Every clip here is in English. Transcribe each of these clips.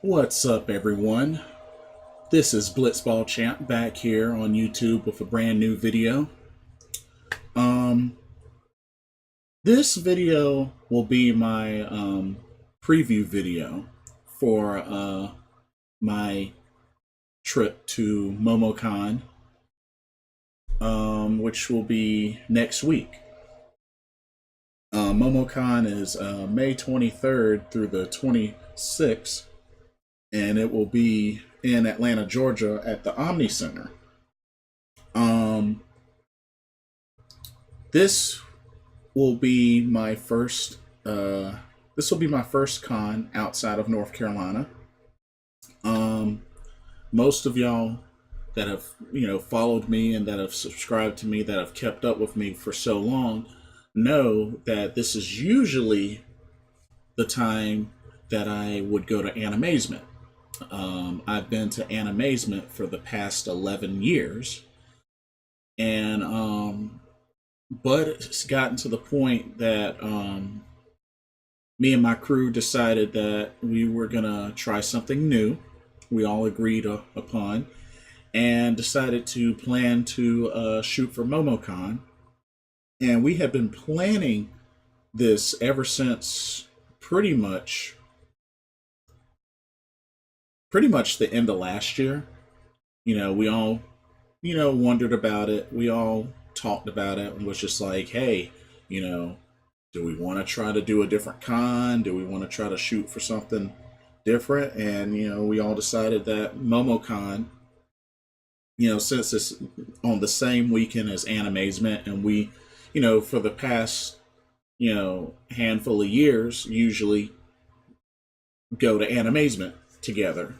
What's up, everyone? This is Blitzball Champ back here on YouTube with a brand new video. Um, this video will be my preview video for my trip to MomoCon, which will be next week. MomoCon is May 23rd through the 26th, and it will be in Atlanta, Georgia at the Omni Center. Um, this will be my first con outside of North Carolina. Most of y'all that have followed me and that have subscribed to me, that have kept up with me for so long, know that this is usually the time that I would go to Animazement. I've been to Animazement for the past 11 years, and but it's gotten to the point that me and my crew decided that we were gonna try something new. We all agreed upon, and decided to plan to shoot for MomoCon. And we have been planning this ever since pretty much the end of last year. We all, wondered about it. We all talked about it and was just like, hey, do we want to try to do a different con? Do we want to try to shoot for something different? And, we all decided that MomoCon, since it's on the same weekend as Animazement, and we, for the past, handful of years, usually go to Animazement together.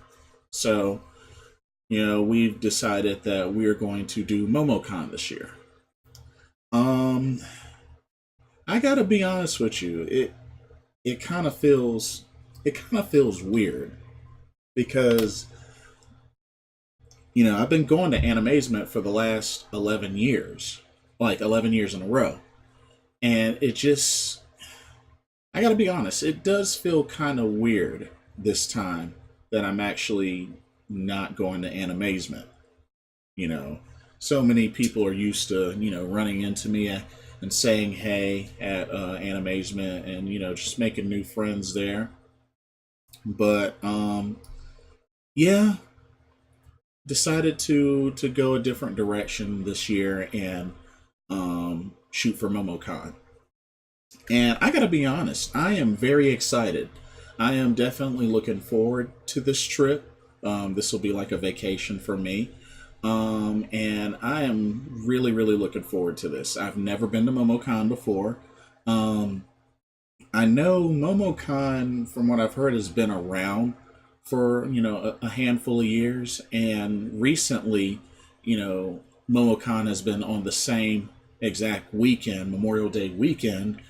So, we've decided that we're going to do MomoCon this year. I gotta be honest with you, it kind of feels weird because I've been going to Animazement for the last 11 years, like 11 years in a row, and I gotta be honest, it does feel kind of weird this time that I'm actually not going to Animazement. So many people are used to, running into me and saying hey at Animazement, and, just making new friends there. But, yeah, decided to go a different direction this year and shoot for MomoCon. And I gotta be honest, I am very excited. I am definitely looking forward to this trip. This will be like a vacation for me. And I am really, really looking forward to this. I've never been to MomoCon before. I know MomoCon, from what I've heard, has been around for, a handful of years. And recently, MomoCon has been on the same exact weekend, Memorial Day weekend,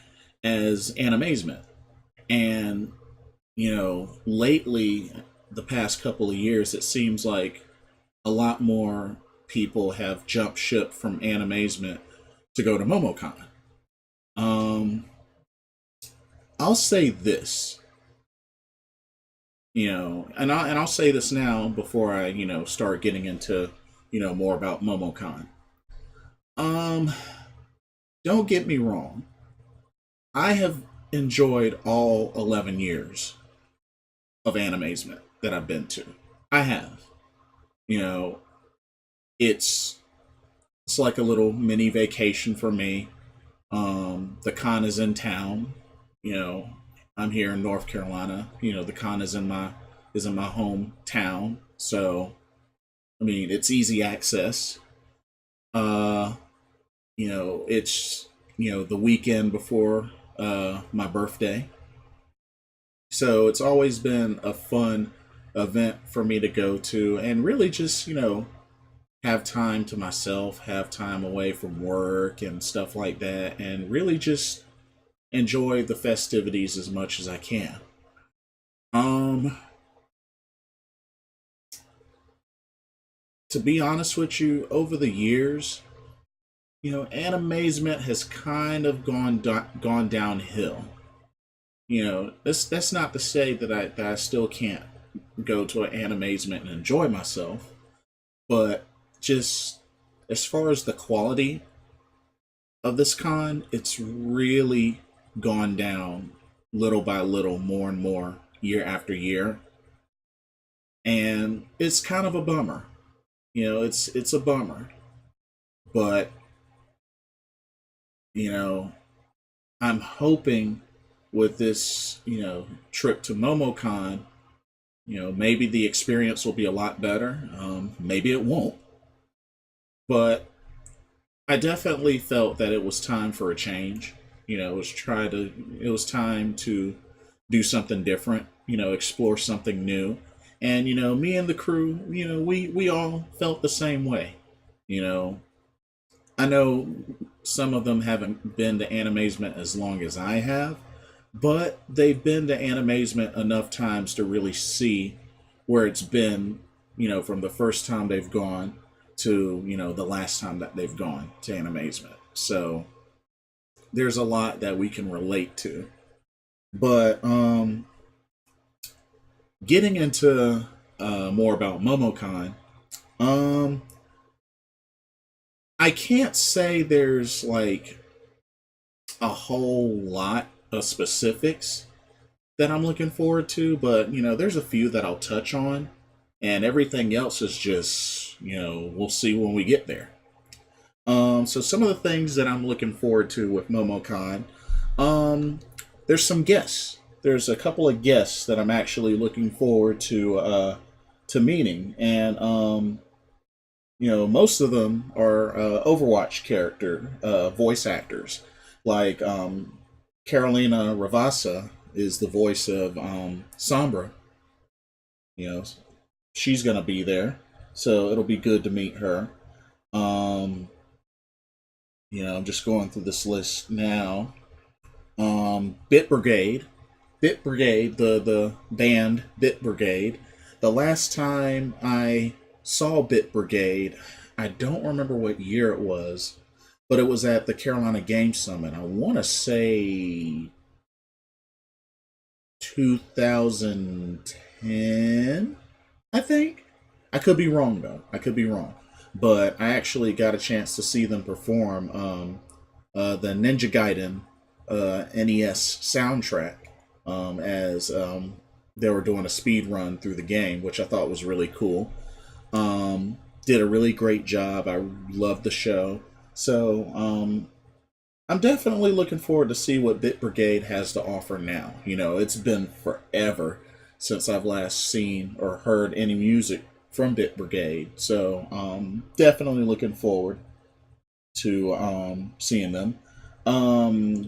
as Animazement. And lately, the past couple of years, it seems like a lot more people have jumped ship from Animazement to go to MomoCon. I'll say this, and I'll say this now before I, start getting into, more about MomoCon. Don't get me wrong. I have enjoyed all 11 years of Animazement that I've been to. I have. It's like a little mini vacation for me. The con is in town. I'm here in North Carolina. The con is in my hometown. So, I mean, it's easy access. It's the weekend before my birthday. So it's always been a fun event for me to go to and really just, have time to myself, have time away from work and stuff like that, and really just enjoy the festivities as much as I can. To be honest with you, over the years, Animazement has kind of gone downhill. That's not to say that I still can't go to an animazement and enjoy myself, but just as far as the quality of this con, it's really gone down little by little, more and more, year after year, and it's kind of a bummer. It's a bummer, but you know, I'm hoping with this, trip to MomoCon, maybe the experience will be a lot better. Maybe it won't, but I definitely felt that it was time for a change. It was time to do something different. Explore something new, and me and the crew, we all felt the same way. You know, I know some of them haven't been to Animazement as long as I have, but they've been to Animazement enough times to really see where it's been, from the first time they've gone to, the last time that they've gone to Animazement. So there's a lot that we can relate to. But getting into more about MomoCon, um, I can't say there's like a whole lot of specifics that I'm looking forward to, but there's a few that I'll touch on, and everything else is just, we'll see when we get there. So some of the things that I'm looking forward to with MomoCon, um, there's some guests. There's a couple of guests that I'm actually looking forward to meeting, and most of them are Overwatch character voice actors, like Carolina Ravassa is the voice of Sombra. You know, she's gonna be there, so it'll be good to meet her. Um, I'm just going through this list now. Bit Brigade, Bit Brigade, the band Bit Brigade. The last time I saw Bit Brigade, I don't remember what year it was, but it was at the Carolina Game Summit. I want to say 2010, I think. I could be wrong though. I could be wrong, but I actually got a chance to see them perform the Ninja Gaiden NES soundtrack as they were doing a speed run through the game, which I thought was really cool. Did a really great job. I loved the show. So I'm definitely looking forward to see what Bit Brigade has to offer now. It's been forever since I've last seen or heard any music from Bit Brigade. So definitely looking forward to seeing them.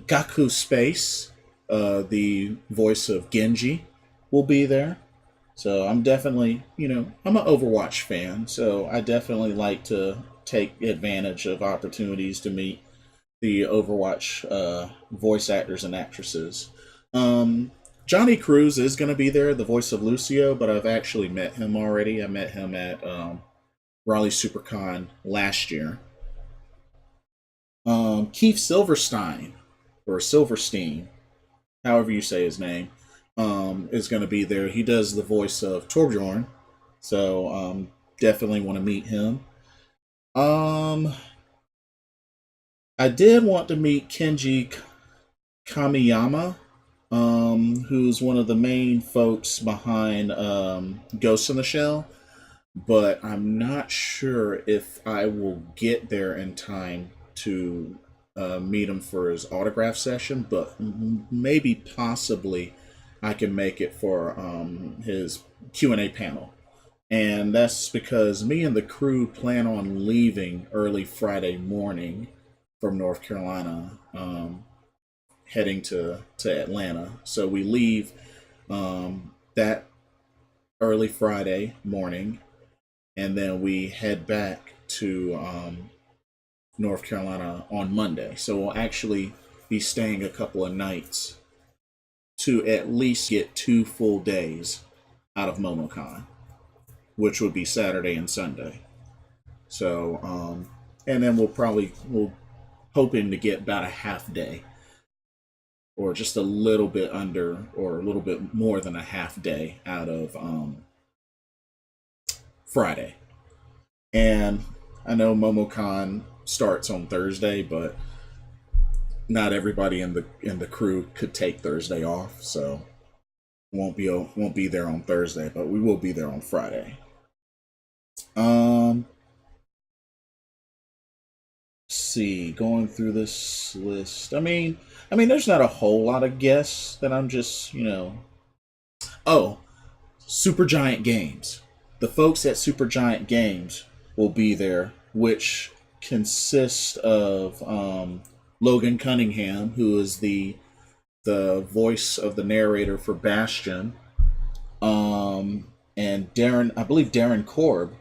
Gaku Space, the voice of Genji, will be there. So I'm definitely, I'm an Overwatch fan, so I definitely like to take advantage of opportunities to meet the Overwatch voice actors and actresses. Johnny Cruz is going to be there, the voice of Lucio, but I've actually met him already. I met him at Raleigh SuperCon last year. Keith Silverstein, or Silverstein, however you say his name, is going to be there. He does the voice of Torbjorn, so definitely want to meet him. Um, I did want to meet Kenji Kamiyama, who's one of the main folks behind Ghost in the Shell, but I'm not sure if I will get there in time to meet him for his autograph session, but maybe possibly I can make it for his Q&A panel. And that's because me and the crew plan on leaving early Friday morning from North Carolina, heading to Atlanta. So we leave that early Friday morning, and then we head back to North Carolina on Monday. So we'll actually be staying a couple of nights to at least get 2 full days out of MomoCon, which would be Saturday and Sunday. So, and then we'll hoping to get about a half day, or just a little bit under, or a little bit more than a half day out of Friday. And I know MomoCon starts on Thursday, but not everybody in the crew could take Thursday off, so won't be there on Thursday, but we will be there on Friday. Um, see, going through this list. There's not a whole lot of guests that I'm just, Oh, Supergiant Games. The folks at Supergiant Games will be there, which consists of Logan Cunningham, who is the voice of the narrator for Bastion, and Darren. I believe Darren Korb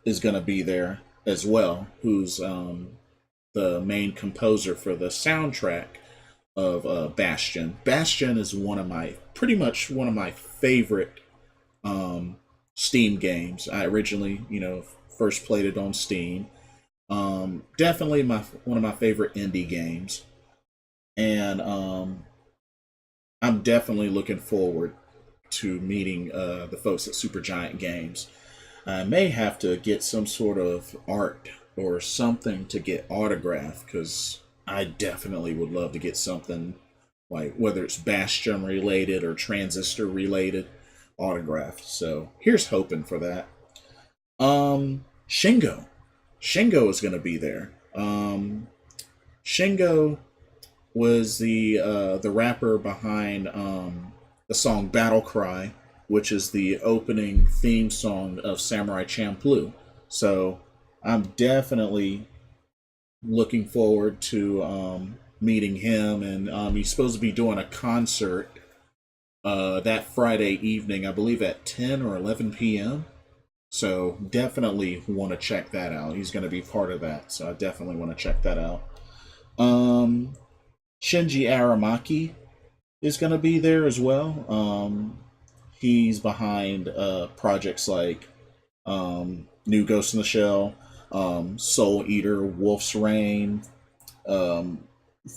is going to be there as well, who's the main composer for the soundtrack of Bastion. Bastion is pretty much one of my favorite Steam games. I originally, first played it on Steam. Definitely one of my favorite indie games, and I'm definitely looking forward to meeting the folks at Supergiant Games. I may have to get some sort of art or something to get autographed because I definitely would love to get something like whether it's Bastion related or Transistor related autographed. So here's hoping for that. Shingo. Shingo is going to be there. Shingo was the rapper behind the song Battle Cry, which is the opening theme song of Samurai Champloo. So I'm definitely looking forward to meeting him, and he's supposed to be doing a concert that Friday evening, I believe at 10 or 11 p.m. So definitely want to check that out. He's going to be part of that, so I definitely want to check that out. Um, Shinji Aramaki is going to be there as well. He's behind projects like New Ghost in the Shell, Soul Eater, Wolf's Rain, um,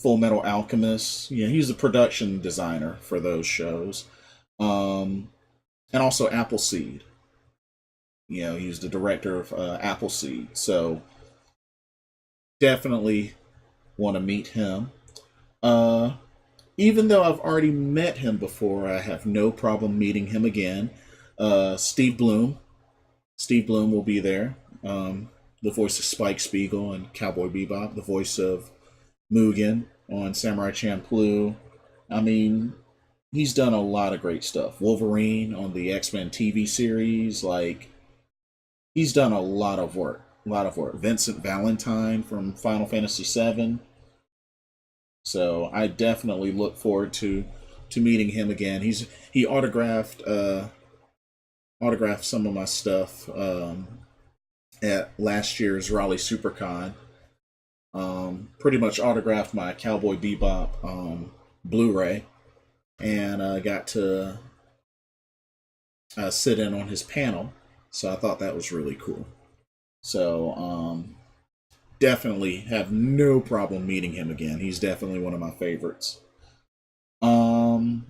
Full Metal Alchemist. He's the production designer for those shows, um, and also Appleseed. He's the director of Appleseed. So definitely want to meet him. Uh, Even though I've already met him before, I have no problem meeting him again. Steve Bloom. Steve Bloom will be there. The voice of Spike Spiegel and Cowboy Bebop. The voice of Mugen on Samurai Champloo. I mean, he's done a lot of great stuff. Wolverine on the X-Men TV series. Like, he's done a lot of work. A lot of work. Vincent Valentine from Final Fantasy VII. So I definitely look forward to meeting him again. He autographed some of my stuff at last year's Raleigh SuperCon. Pretty much autographed my Cowboy Bebop Blu-ray, and got to sit in on his panel. So I thought that was really cool. So definitely have no problem meeting him again. He's definitely one of my favorites. Um,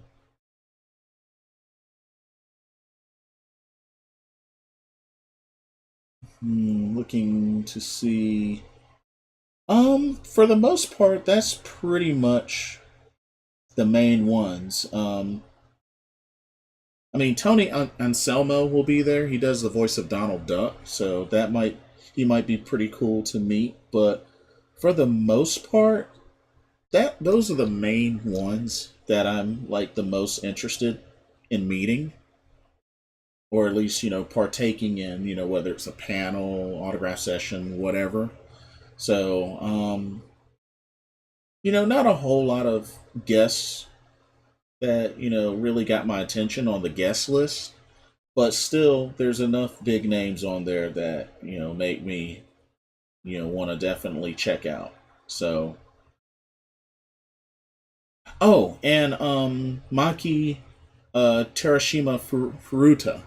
Looking to see. For the most part, that's pretty much the main ones. Tony Anselmo will be there. He does the voice of Donald Duck, so he might be pretty cool to meet. But for the most part, those are the main ones that I'm like the most interested in meeting, or at least partaking in. Whether it's a panel, autograph session, whatever. So not a whole lot of guests that really got my attention on the guest list, but still there's enough big names on there that make me want to definitely check out. So, oh, and Maki Terashima Furuta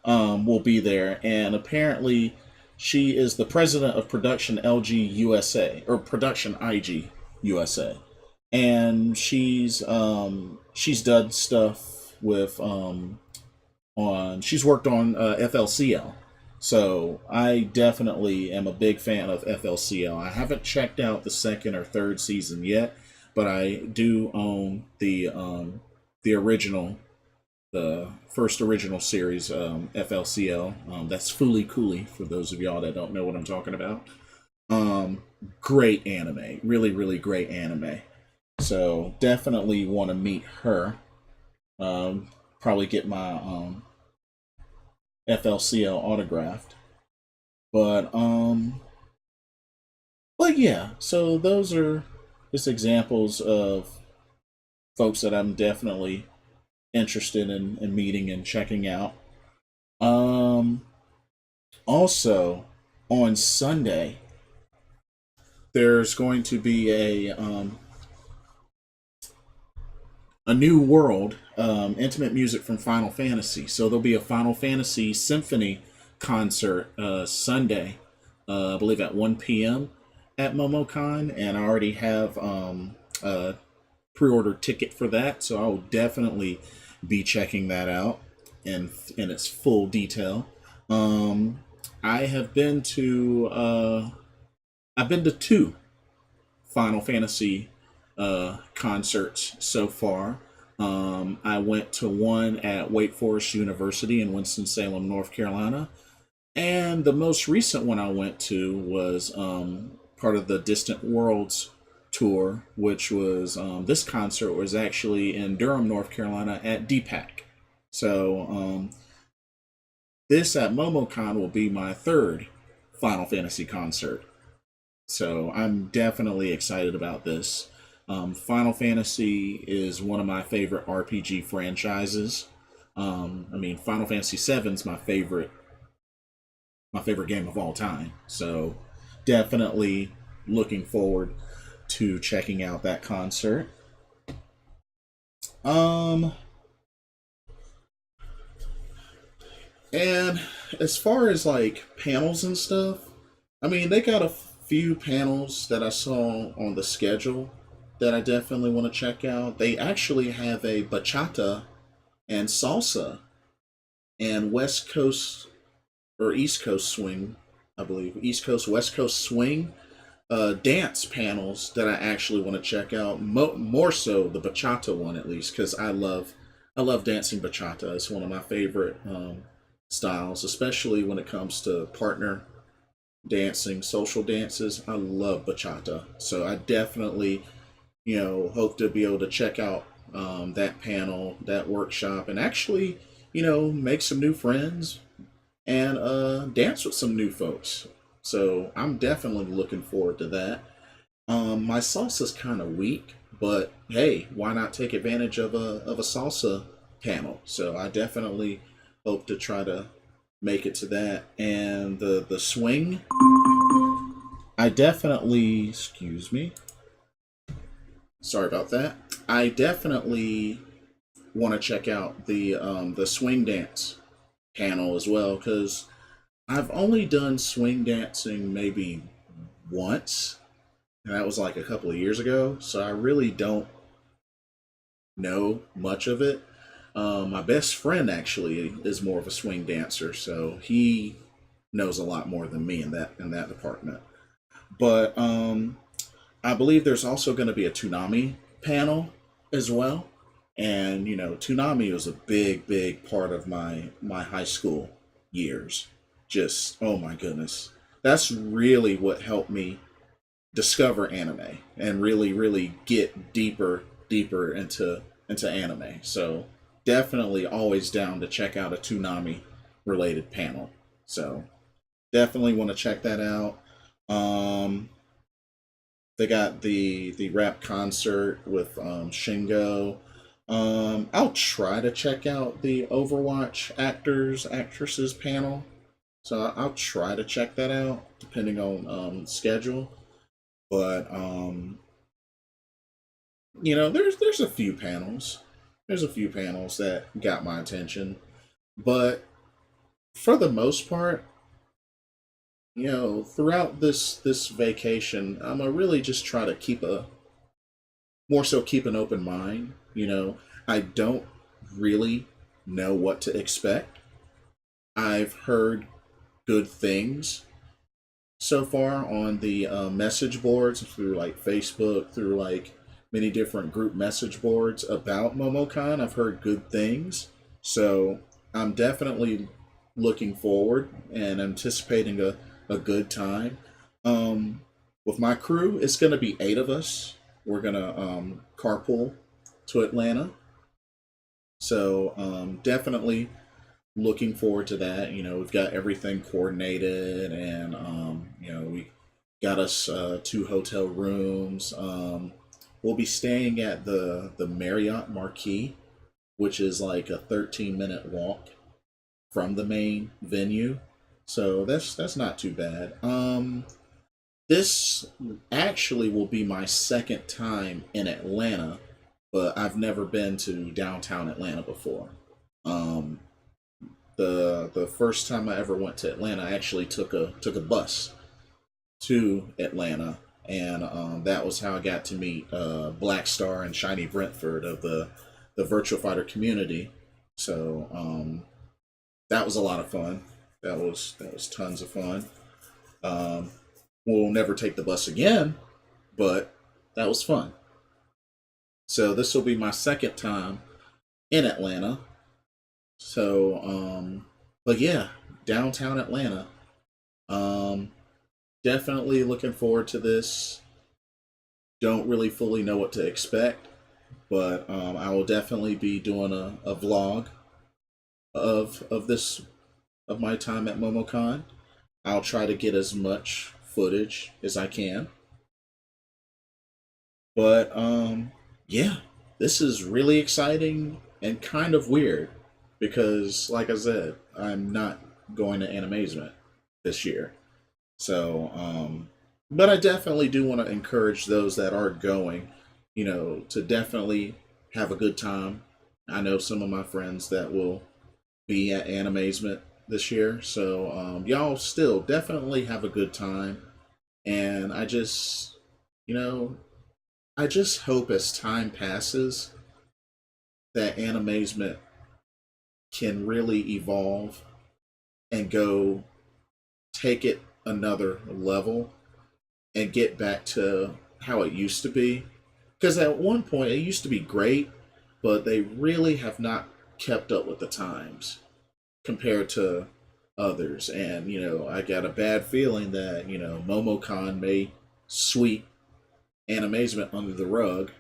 will be there, and apparently she is the president of Production LG USA, or Production IG USA, and she's done stuff with she's worked on FLCL, So I definitely am a big fan of FLCL. I haven't checked out the second or third season yet, but I do own the original, the first original series, FLCL. That's Fooly Cooley for those of y'all that don't know what I'm talking about. Um, Great anime, really, really great anime. So definitely want to meet her. Probably get my FLCL autographed. But but yeah, so those are just examples of folks that I'm definitely interested in meeting and checking out. Um Also on Sunday there's going to be a new world, intimate music from Final Fantasy. So there'll be a Final Fantasy Symphony concert Sunday, I believe at 1 p.m. at MomoCon, and I already have a pre-order ticket for that. So I will definitely be checking that out in its full detail. Um, I have been to I've been to two Final Fantasy concerts so far. I went to one at Wake Forest University in Winston-Salem, North Carolina. And the most recent one I went to was part of the Distant Worlds tour, which was this concert was actually in Durham, North Carolina at DPAC. So this at MomoCon will be my third Final Fantasy concert. So I'm definitely excited about this. Final Fantasy is one of my favorite RPG franchises. I mean, Final Fantasy VII is my favorite game of all time. So definitely looking forward to checking out that concert. Um, and as far as like panels and stuff, I mean, they got a few panels that I saw on the schedule that I definitely want to check out. They actually have a bachata and salsa and West Coast or East Coast swing, I believe, East Coast, West Coast swing dance panels that I actually want to check out. More so the bachata one, at least, because I love dancing bachata. It's one of my favorite styles, especially when it comes to partner dancing, social dances. I love bachata, so I definitely hope to be able to check out that panel, that workshop, and actually make some new friends and dance with some new folks. So I'm definitely looking forward to that. My salsa's kind of weak, but hey, why not take advantage of a salsa panel? So I definitely hope to try to make it to that. And the swing, I definitely, excuse me, sorry about that. I definitely want to check out the swing dance panel as well because I've only done swing dancing maybe once, and that was like a couple of years ago. So I really don't know much of it. My best friend actually is more of a swing dancer, so he knows a lot more than me in that department. But I believe there's also going to be a Toonami panel as well. And Toonami was a big, big part of my high school years. Just oh my goodness, that's really what helped me discover anime and really, really get deeper into anime. So definitely always down to check out a Toonami related panel. So definitely want to check that out. Um, they got the rap concert with Shingo. I'll try to check out the Overwatch actresses panel. So I'll try to check that out depending on schedule. But there's a few panels. There's a few panels that got my attention, but for the most part, throughout this vacation, I'm gonna really just try to keep an open mind. I don't really know what to expect. I've heard good things so far on the message boards through like Facebook, through like many different group message boards about MomoCon. I've heard good things. So I'm definitely looking forward and anticipating a good time. Um, with my crew, it's going to be 8 of us. We're going to carpool to Atlanta. So definitely looking forward to that. We've got everything coordinated, and we got us 2 hotel rooms. We'll be staying at the Marriott Marquis, which is like a 13-minute walk from the main venue. So that's not too bad. This actually will be my second time in Atlanta, but I've never been to downtown Atlanta before. Um, the first time I ever went to Atlanta, I actually took a bus to Atlanta, and that was how I got to meet Black Star and Shiny Brentford of the Virtual Fighter community. So that was a lot of fun. That was tons of fun. Um, we'll never take the bus again, but that was fun. So this will be my second time in Atlanta. So, but yeah, downtown Atlanta. Um, Definitely looking forward to this. Don't really fully know what to expect, but I will definitely be doing a vlog of this of my time at MomoCon. I'll try to get as much footage as I can. But yeah, this is really exciting and kind of weird because, like I said, I'm not going to Animazement this year. So, but I definitely do want to encourage those that are going, to definitely have a good time. I know some of my friends that will be at Animazement this year, so y'all still definitely have a good time. And you know, I just hope as time passes that Animazement can really evolve and go take it another level and get back to how it used to be. Because at one point it used to be great, but they really have not kept up with the times compared to others. And, I got a bad feeling that, MomoCon may sweep Animazement under the rug.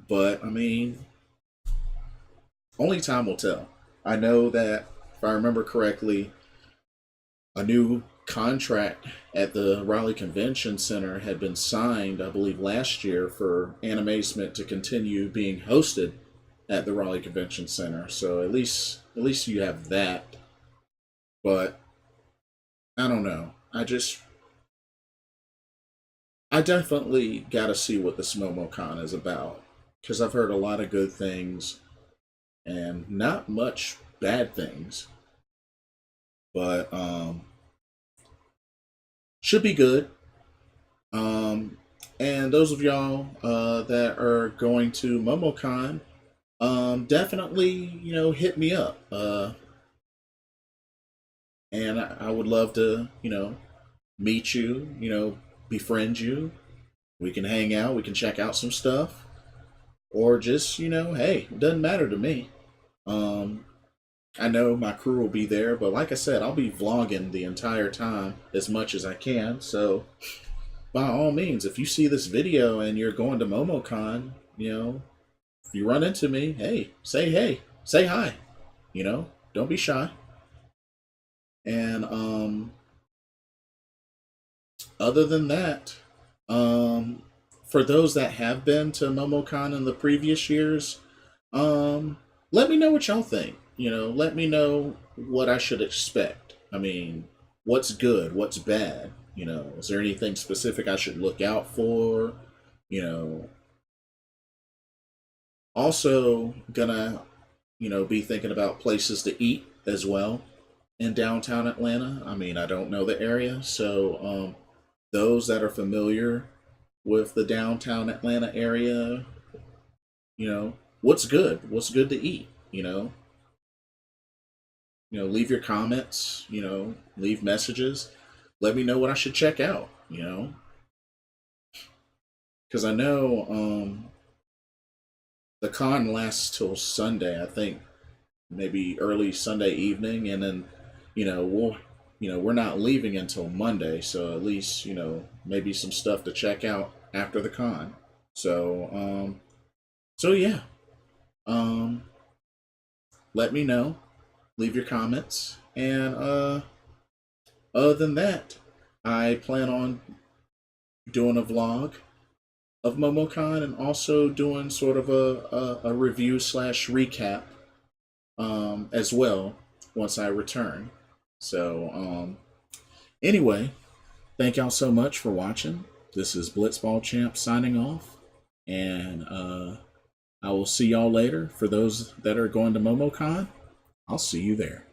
But, I mean, only time will tell. I know that, if I remember correctly, a new contract at the Raleigh Convention Center had been signed, I believe, last year for Animazement to continue being hosted at the Raleigh Convention Center. So at least you have that. But I don't know. I definitely got to see what this MomoCon is about because I've heard a lot of good things and not much bad things. But should be good. Um, and those of y'all that are going to MomoCon, definitely hit me up. And I would love to meet you. Befriend you. We can hang out. We can check out some stuff, or just hey, it doesn't matter to me. Um, I know my crew will be there, but like I said, I'll be vlogging the entire time as much as I can. So by all means, if you see this video and you're going to MomoCon, if you run into me, hey, say hi. Don't be shy. And other than that, um, for those that have been to MomoCon in the previous years, um, let me know what y'all think. Let me know what I should expect. I mean, what's good, what's bad. Is there anything specific I should look out for? You know, Also gonna be thinking about places to eat as well in downtown Atlanta. I mean, I don't know the area, so those that are familiar with the downtown Atlanta area, what's good to eat. leave your comments, leave messages. Let me know what I should check out, because I know the con lasts till Sunday. I think maybe early Sunday evening, and then we're not leaving until Monday, so at least maybe some stuff to check out after the con. So yeah, um, let me know, leave your comments, and other than that, I plan on doing a vlog of MomoCon and also doing sort of a review slash recap as well once I return. So, anyway, thank y'all so much for watching. This is Blitzball Champ signing off, and I will see y'all later. For those that are going to MomoCon, I'll see you there.